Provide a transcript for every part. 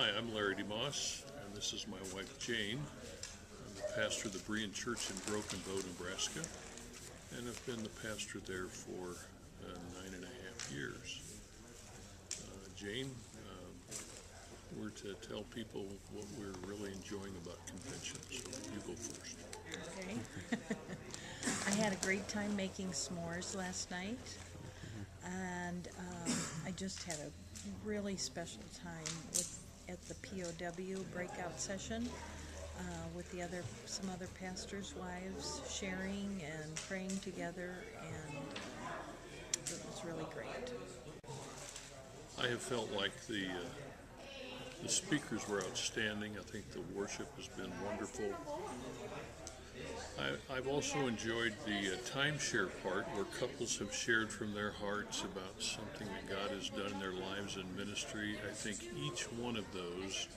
Hi, I'm Larry DeMoss, and this is my wife Jane. I'm the pastor of the Berean Church in Broken Bow, Nebraska, and I've been the pastor there for 9.5 years. Jane, we're to tell people what we're really enjoying about convention, so you go first. Okay. I had a great time making s'mores last night, and I just had a really special time at the POW breakout session with some other pastors' wives sharing and praying together, and it was really great. I have felt like the speakers were outstanding. I think the worship has been wonderful. I've also enjoyed the timeshare part where couples have shared from their hearts about something that God has done in their lives and ministry. I think each one of those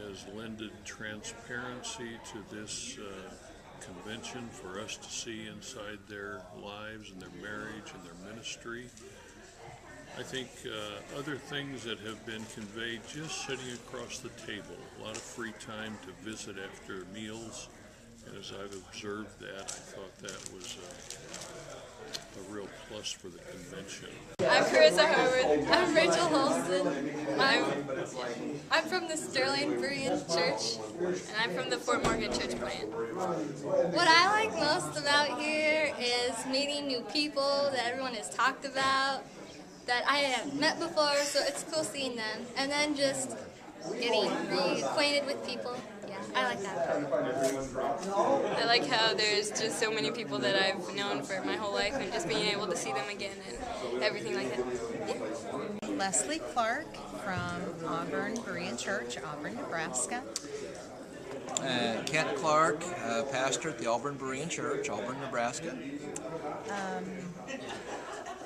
has lended transparency to this convention for us to see inside their lives and their marriage and their ministry. I think other things that have been conveyed just sitting across the table, a lot of free time to visit after meals, and as I've observed that, I thought that was a real plus for the convention. I'm Carissa Harwood. I'm Rachel Holston. I'm from the Sterling Berean Church, and I'm from the Fort Morgan Church plant. What I like most about here is meeting new people that everyone has talked about, that I have met before, so it's cool seeing them, and then just getting reacquainted with people. Yeah, I like that part. I like how there's just so many people that I've known for my whole life, and just being able to see them again and everything like that. Yeah. Leslie Clark from Auburn Berean Church, Auburn, Nebraska. Kent Clark, pastor at the Auburn Berean Church, Auburn, Nebraska.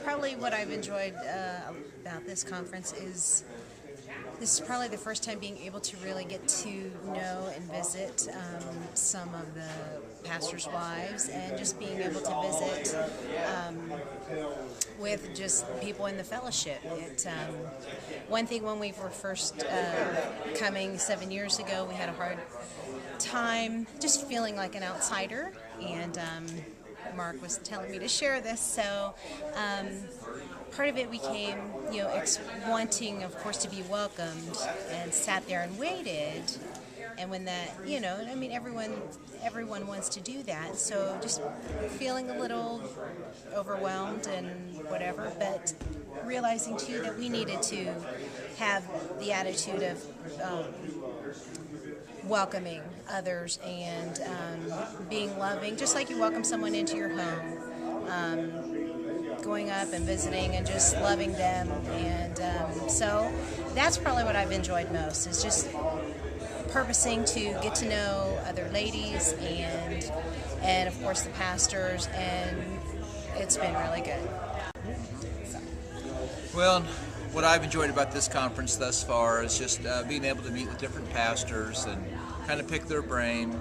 Probably what I've enjoyed about this conference is this is probably the first time being able to really get to know and visit some of the pastors' wives, and just being able to visit with just people in the fellowship. One thing when we were first coming 7 years ago, we had a hard time just feeling like an outsider, and Mark was telling me to share this, so part of it became, wanting, of course, to be welcomed, and sat there and waited. And when that, everyone wants to do that, so just feeling a little overwhelmed and whatever, but realizing too that we needed to have the attitude of welcoming others and being loving, just like you welcome someone into your home, going up and visiting and just loving them. And so that's probably what I've enjoyed most, is just purposing to get to know other ladies and of course the pastors, and it's been really good. Well, what I've enjoyed about this conference thus far is just being able to meet with different pastors and kind of pick their brain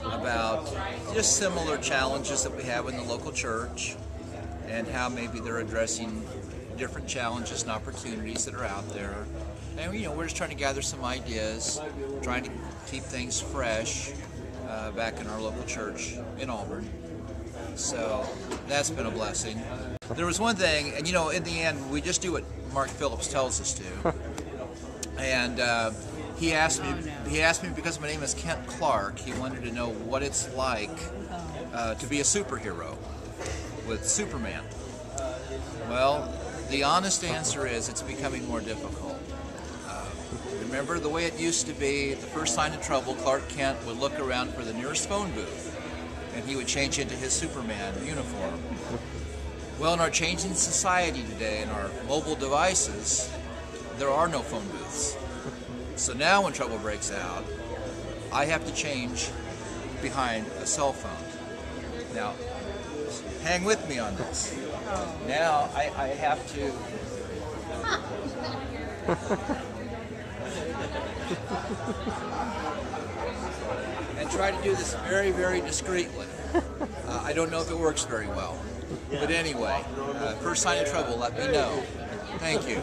about just similar challenges that we have in the local church, and how maybe they're addressing different challenges and opportunities that are out there. And we're just trying to gather some ideas, trying to keep things fresh back in our local church in Auburn. So that's been a blessing. There was one thing, and in the end, we just do what Mark Phillips tells us to. And he asked me because my name is Kent Clark, he wanted to know what it's like to be a superhero with Superman. Well, the honest answer is it's becoming more difficult. Remember the way it used to be, the first sign of trouble, Clark Kent would look around for the nearest phone booth, and he would change into his Superman uniform. Well, in our changing society today, in our mobile devices, there are no phone booths. So now when trouble breaks out, I have to change behind a cell phone. Now, hang with me on this. Now I have to and try to do this very, very discreetly. I don't know if it works very well. But anyway, first sign of trouble, let me know. Thank you.